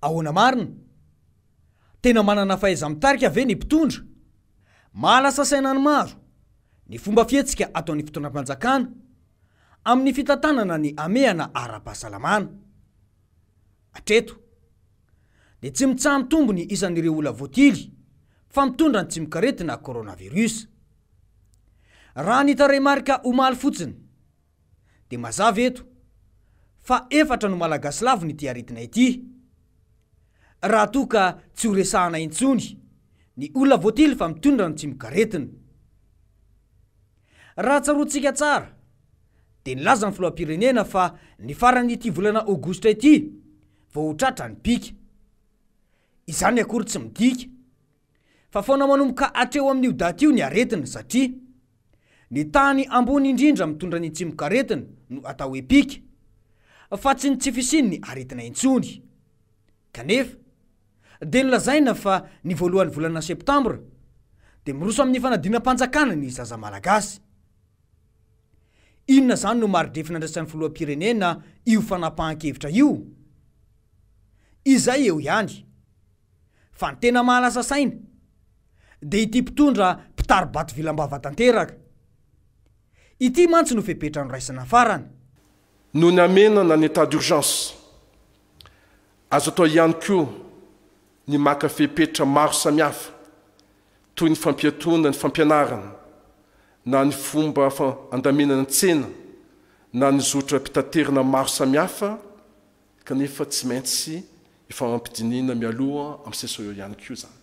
ahoana marina tena manana fahaiza mitarika ave ny mpitondra mahalasa sainany maro ny fomba fietsika ataon'ny fitondram-panjakana amin'ny fitantanana ny amehana ara-pahasalamana atreto dia tsy mitsaha mitombo ny isan'ireo olona voatily fa mitondra ny tsy mikaretina koronavirus raha nitaray marika omaly fotsiny dia mazava eto fa 4 no malagasy lavo ny tiaritina ity raha toka tsy ho resahana intsony ny olona voatily fa mitondra ny tsy mikaretina raha tsaroantsika tsara dia nilaza ny filoham-pirenena fa ny farany ity volana aogositra ity vao ho tratra ny pika izany akory tsy midika fa foana manomboka hatreo amin'io daty io ny aretina satria ny tany ambony indrindra mitondra ny tsy mikaretina no atao hoe pika fa tsy ny tsy fisiny ny aretina intsony kanefa dia nolazaina fa ny voalohan'ny volana septambra dia miroso amin'ny fanadinam-panjakana ny zaza malagasy inona zany no maridrefina andrasan'ny filoham-pirenena io fanapahan-kevitra io izay eo ihany fa ny tena mahalasa saina dia ity mpitondra mpitary-bato vilam-bava tanteraka ity mantsy no fepetra no raisana farany no ny amenana ny état d'urgence azo atao ihany koa ny maka fepetra maro samihafa toy ny fampiatona ny fampianarana na ny fomba andaminana ny tsena na ny zotra mpitaterina maro samihafa kanefa tsy maintsy ifamampidinina mialoha amin'ny seso eo ihany koa zany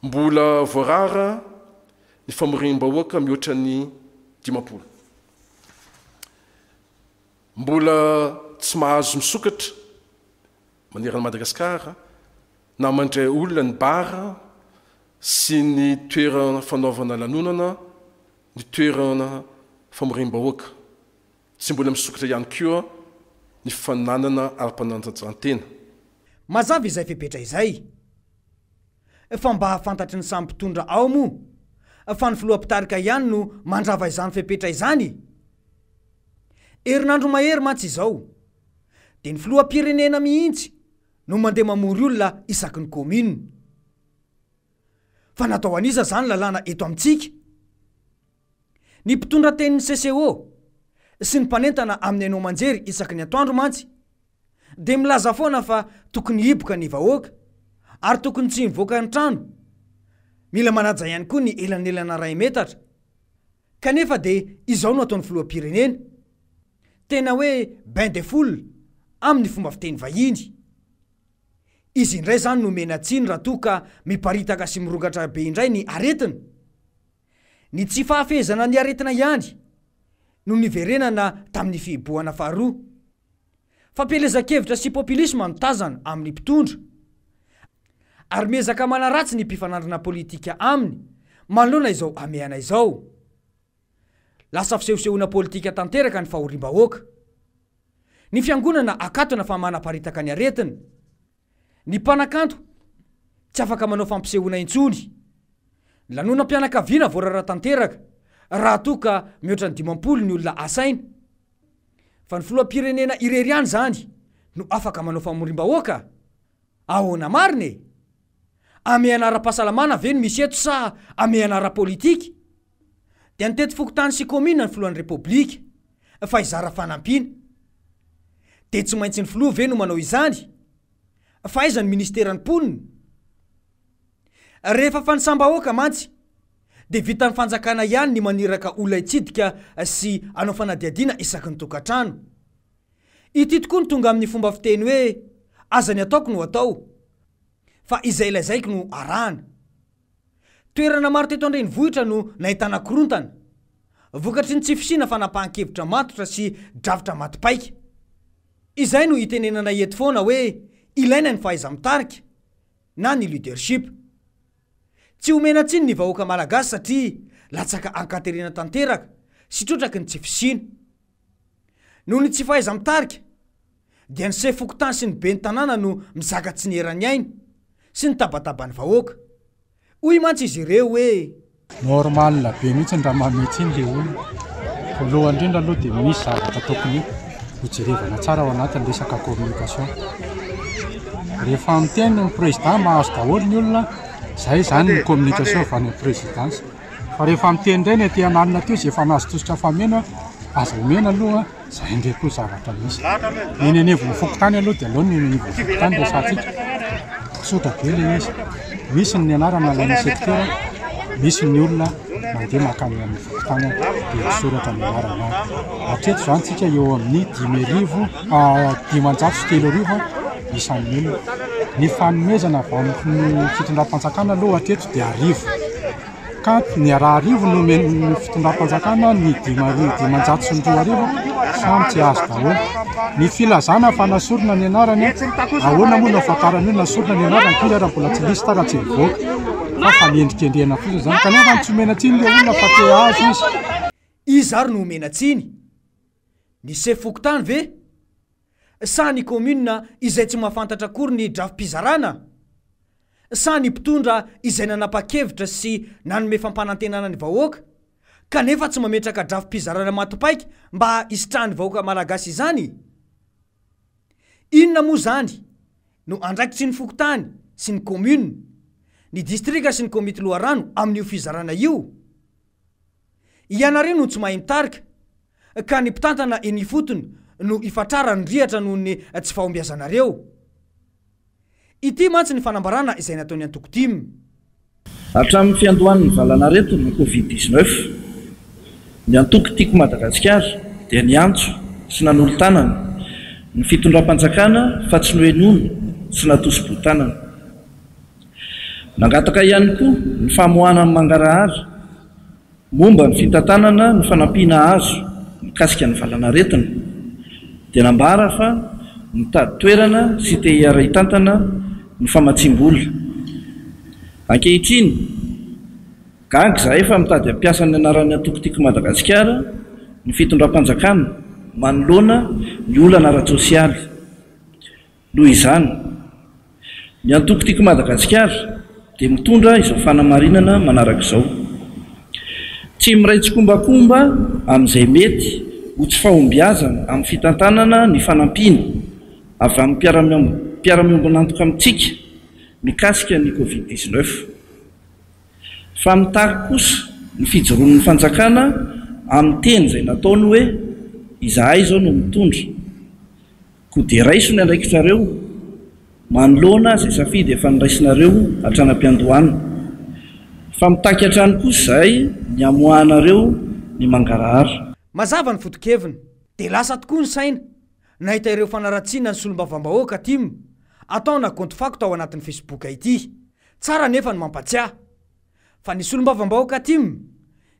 mbola voarara ny famorim-bahoaka mihoatra ny 50 mbola tsy mahazo misokatra manerana Madagasikara na mandray olona ny bara sy ny toerana fanaovana lanonana ny toerana famorim-bahoaka tsy mbola misokatra ihany koa ny fananana ara-pananjajan-tena mazava izay fepetra izay fa mba hafantatry ny samy mpitondra ao moa fa ny filoham-pitarika ihany no mandrava izany fepetra izany herinandro mahery mantsy izao dia ny filoham-pirenena mihitsy no mandeha mamory olona isaky ny komina fa natao anisa zany lalàna eto amintsika ny mpitondra tenin'ny CCO sy ny mpanentana amin'ny anao manjery isaky ny atoandro mantsy dia milaza foana fa tokony hiboka ny vahoaka ary tokony tsy mivoaka ny trano mila manaja ihany koa ny elanelana 2 metatra kanefa dia izao no ataon'ny filoham-pirenena tena hoe bain de foule amin'ny fomba fiteny vahiny izy indray zany no mena tsiny raha toka miparitaka sy mirongatra be indray ny aretina ny tsy fahafezana ny aretina ihany no niverenana tamin'ny fibohana faharoa fampelezan-kevitra sy populisma no tazana amin'ny mpitondra ary mezaka manaratsy ny mpifanandrina politika aminy manoloana izao amehana izao lasa fisehosehoana politika tanteraka ny fahorim-bahoaka ny fiangonana akatona fa manaparitaka ny aretina ny mpanakanto tsy afaka manao fampisehoana intsony lanonam-pianakaviana voarara tanteraka raha toka mihoatra ny 50 ny olona asaina fa ny filoham-pirenena irery any zany no afaka manao famorim-bahoaka ahoana marina amehana ara-pahasalamana ve no misy eto sa amehana ara-politika dia nitety fokotany sy komina ny filohan'ny repoblika fa izara fanampiana dia tsy maintsy ny filoha ve no manao izany fa aiza ny ministeran'ny mponina rehefa fanisam-bahoaka mantsy dia vitan'ny fanjakana ihany ny maniraka olona itsidika sy anao fanadiadiana isaky ny tokantrano ity tokoa ny tonga amin'ny fomba fiteny hoe aza ny ataoko no atao fa izay ilaizaiko no arahana toerana maro teto andrenivohitra no nahitana korontana vokatry ny tsy fisina fanapahan-kevitra matotra sy dravitra matipaika izay no hitenenana eto foana hoe ilaina ny fahaiza-mitarika na ny leadership tsy homena tsiny ny vahoaka malagasy satria latsaka ankaterina tanteraka sy trotraky ny tsy fisina noho ny tsy fahaiza-mitarika dia ny se fokotany sy ny be ny tanàna no mizaka tsy ny herany aina sy ny tabatabany vahoaka hoy mantsy izy ireo hoe normal be mihitsy ny raha mametsy iny le olona voalohany indrindra aloha dia misy zavatra tokony hojerevana tsara ao anatin'ny resaka communication rehefa miteny ny président mahazo daholo ny olona zay zany ny communication avy any présidence fa rehefa miteny indray ny aty ananina teo zay efa nazo tosotra famena azo omena aloha zay ndray koa zavatra misy ny nenevony fokotany aloha dia aloha ny nenevony fokotany resatsika sotra be le izy misy ny anarana laina secteur misy ny olona mandeha makany amin'ny fokotany dia soratra ny anarana hatreto zany tsika eo amin'ny 10,000 isan'ny olona ny fanomezana avy amin'ny fitondram-panjakana aloha hatreto dia 10,000 ka ny raha 10,000 no fitondram-panjakana ny 10,200 samy tsy azo daholo ny filazana fa nasorona ny anarany ahoana moa nafantarany hoe nasorona ny anarany koa raha mbola tsy lisy tara tsy mivoaka fa miendrikendrena fotsiny zany kanefa ny tsy omena-tsiny le olona fa te azo izy izy ary no omena-tsiny ny sefokotany ve sa ny commune izay tsy mahafantatra akory ny drafi-pizarana sa ny mpitondra izay nanapa-kevitra sy nanome fampanantenana ny vahoaka kanefa tsy mametraka drafi-pizarana matopaika mba isitrahany vahoaka malagasy izany inona moa zany no andraikitsy ny fokotany sy ny commune ny distrika sy ny komity loharano amin'io fizarana io ianareo no tsy mahay mitarika ka ny mpitantana eny fotony no ifatrara ny rihatra noho ny tsy fahombiazanareo ity mantsy ny fanambarana izay nataony antoko-timy hatramin'ny fiandohan'ny valanareto ny covid-19 ny antoko tiako Madagasikara dia ny antso sy nanolo-tanana ny fitondram-panjakana fa tsy noheny ono sy natosom-potanana nangataka ihany koa ny famohana ny mangarahara momba ny fitantanana ny fanampiana azo mikasika ny valanaretona dia nambara fa mitady toerana sy te hiara-hitantana ny famatsim-bola ankehitriny gaga za efa mitady ampiasa ny anaran'ny antoko-tiako Madagasikara ny fitondram-panjakana manoloana ny olana ara-tsosialy noho izany ny antoko-tiako Madagasikara dia mitondra izao fanamarinana manaraka izao tsy miray tsikombakomba amin'izay mety ho tsy fahombiazana amin'ny fitantanana ny fanampiana avy amin'ny mpiara-miombonantoka amintsika mikasika ny covid-19 fa mitary kosa ny fijoroan'ny fanjakana amin'ny teny izay nataony hoe izahay izao no mitondra koa dia raiso ny andraikitrareo manoloana izay safidy efa niraisinareo hatranam-piandohana fa mitaky hatrany kosa izay ny amoahanareo ny mangarahara mazava ny fotokevina dia lasa tokoa ny saina nahita ireo fanaratsiana ny solombavam-bahoaka timo ataona compte facto ao anatin'ny Facebook ity tsara nefa ny mampatsiahy fa ny solombavam-bahoaka timo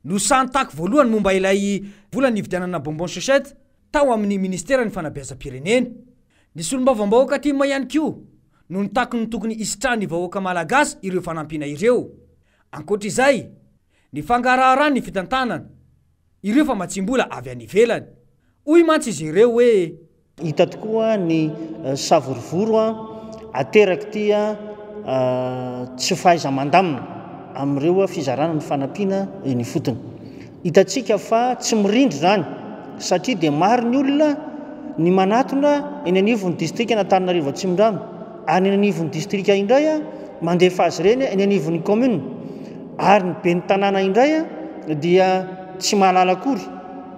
no santako voalohany momba ilay vola ny vidianana bonbon chauchette tao amin'ny ministera ny fanabeazam-pirenena ny solombavam-bahoaka timo ihany koa no nitako ny tokony isitrahany vahoaka malagasy ireo fanampiana ireo ankoatra izay ny fangarahara ny fitantanana ireo fa matsimbola avy any ivelany hoy mantsy izy ireo hoe hita tokoa ny savorovoro ateraka tia tsy fahaiza-mandamina amin'ireo fizarana ny fanampiana eny fotony hitantsika fa tsy mirindry zany satria dia maro ny olona ny manatona eny anivon'ny distrika n'Antananarivo Atsimondrano ary eny anivon'ny distrika indray mandefa azy ireny eny anivon'ny commune ary ny be ny tanàna indray dia tsy mahalala akory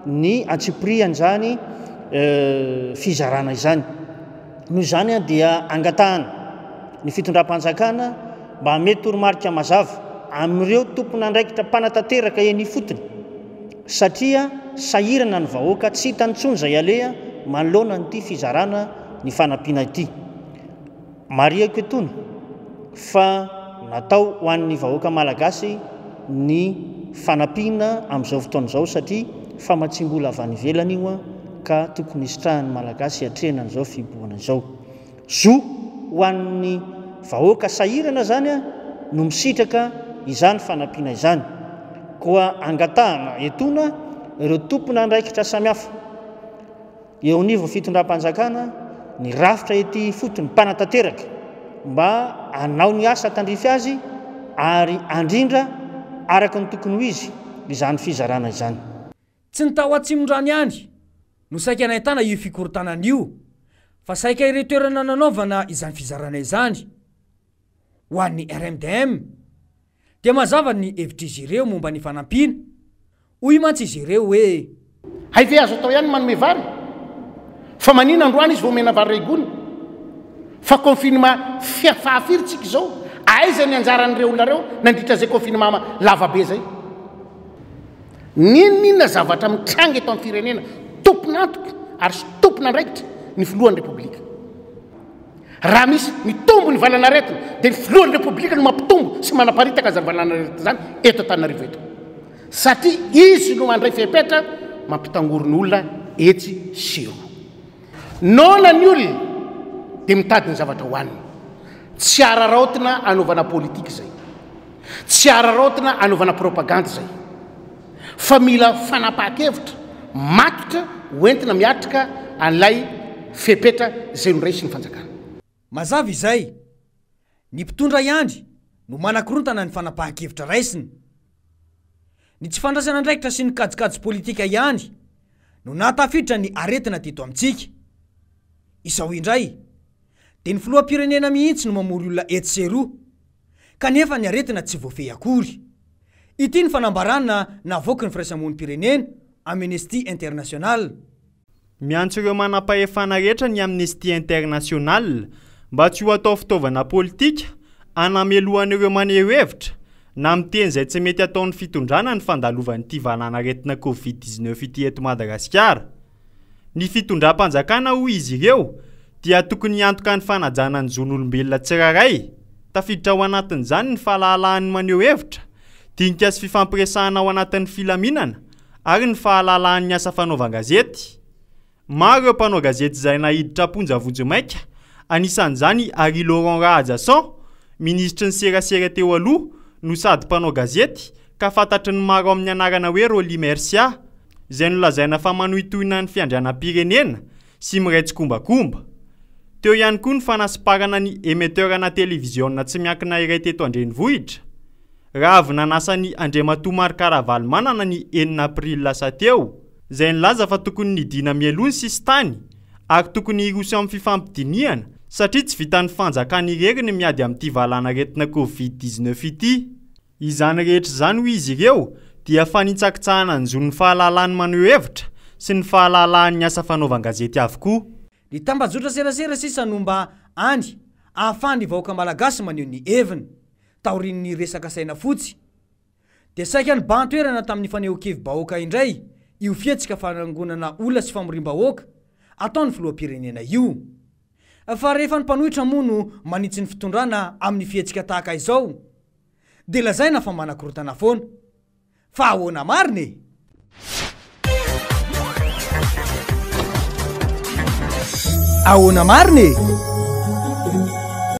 ny antsiprian'izany fizarana izany noho izany dia angatahana ny fitondram-panjakana mba hamety toromarika mazava amin'ireo tompona andraikitra mpanatanteraka eny fotony satria sahirana ny vahoaka tsy hitantsony izay alea manoloana nyity fizarana ny fanampiana ity mariako etony fa natao ho an'ny vahoaka malagasy ny fanampiana amin'izao fotoan'izao satria famatsimbola avy any ivelany io ka tokony isitrahan'ny malagasy hatrehana n'izao fiboana izao zo ho an'ny vahoaka sahirana zany no misitraka izany fanampiana izany koa angatahana etona ireo tompona andraikitra samihafa eo anivo fitondram-panjakana ny rafitra ety fotony mpanatanteraka mba anao ny asa tandrify azy ary andrindra araka ny tokony ho izy izany fizarana izany tsy ny tao Atsimondrano ihany no saika nahitana io fikorotanana io fa saika ireo toerana nanaovana izany fizarana izany ho an'ny RMDM dia mazava ny hevitra izy ireo momba ny fanampiana hoy mantsy izy ireo hoe hay ve azo atao ihany manome vary fa manina androany izy vao mena vary regony fa confinement fahafirytsika izao aiza ny anjaran'ireo olona reo nandritra zay confinement lavabe zay ninona zavatra mitranga eto amin'ny firenena tompona antoka ary sy tompona andraikitra ny filohan'ny repoblika raha misy mitombo ny valanaretina dia ny filohan'ny repoblika no mampitombo sy manaparitaka zany valanaretina zany eto Antananarivo eto satria izy no mandray fepetra mampitangorony olona etsy siro nona ny olona dia mitady ny zavatra hohaniny tsy araraotina anaovana politika zay tsy araraotina anaovana propaganda zay fa mila fanapaha-kevitra matotra hoentina miatrika an'ilay fepetra zay nondraisy ny fanjakana mazava izay ny mpitondra iandry no manakorontana ny fanapaha-kevitra raisiny ny tsy fandraisana andraikitra sy ny kajikajy politika ihany no natafiditra ny aretina teto amintsika izao indray dia ny filoham-pirenena mihitsy no mamory olona etseroa kanefa ny aretina tsy voafehy akory ity ny fanambarana navoaka ny firaisamonim-pirenena Amnesty International miantso ireo manam-pahefana rehetra ny Amnesty International mba tsy ho atao fitaovana politika anamelohan'ireo maneho hevitra na miteny izay tsy mety ataon'ny fitondrana ny fandalovan'ity valanaretina Covid-19 ity eto Madagasikara. Ny fitondram-panjakana hoy izy ireo dia tokony hiantoka ny fanajana ny zon'olombelona tsirairay. Tafiditra ao anatin'izany ny fahalalan'ny maneho hevitra, dinika sy fifampiresahana ao anatin'ny filaminana ary ny fahalalan'ny asa fanaovan-gazety. Maro ireo mpanao gazety izay nahiditra ponjavojo maika, anisan'izany Ary Laurent Rahajasson, ministry ny serasera teo aloha, no sady mpanao gazety ka fantatry ny maro amin'ny anarana hoe Roly Mercia, izay nolazaina fa manohitohina ny fiandrianam-pirenena sy miraitsy kombakomba. Teo ihany koa ny fanasiparana ny émetteurana televizionna tsy miankina iray teto Andrenivohitra. Raha avy nanasany Andriamatoa Marc-Caravaly manana ny 9 aprily lasa teo, izay nilaza fa tokony nidina mielony sisy tany ary tokony hiroso amin'ny fifampidiniana satria tsy vitan'ny fanjakana irery ny miady amin'ity valanaretina Covid-19 ity. Izany rehetra izany hoy izy ireo dia fanitsakitsahana ny zon'ny fahalalan'ny maneho hevitra sy ny fahalalan'ny asa fanaovan-gazety avokoa. Ny tambazotra serasera sisa no mba any ahafahany vahoaka malagasy maneho ny heviny taorian'ny resaka saina fotsy. Dia saika ny bantoerana tamin'ny fanehoan-kevim-bahoaka indray io fietsika fanangonana olona sy famorim-bahoaka ataon'ny filoham-pirenena io. Fa rehefa ny mpanohitra moa no manitsy ny fitondrana amin'ny fietsika tahaka izao dia lazaina fa manakorotana foana. Fa ahoana mariny? Ahoana mariny?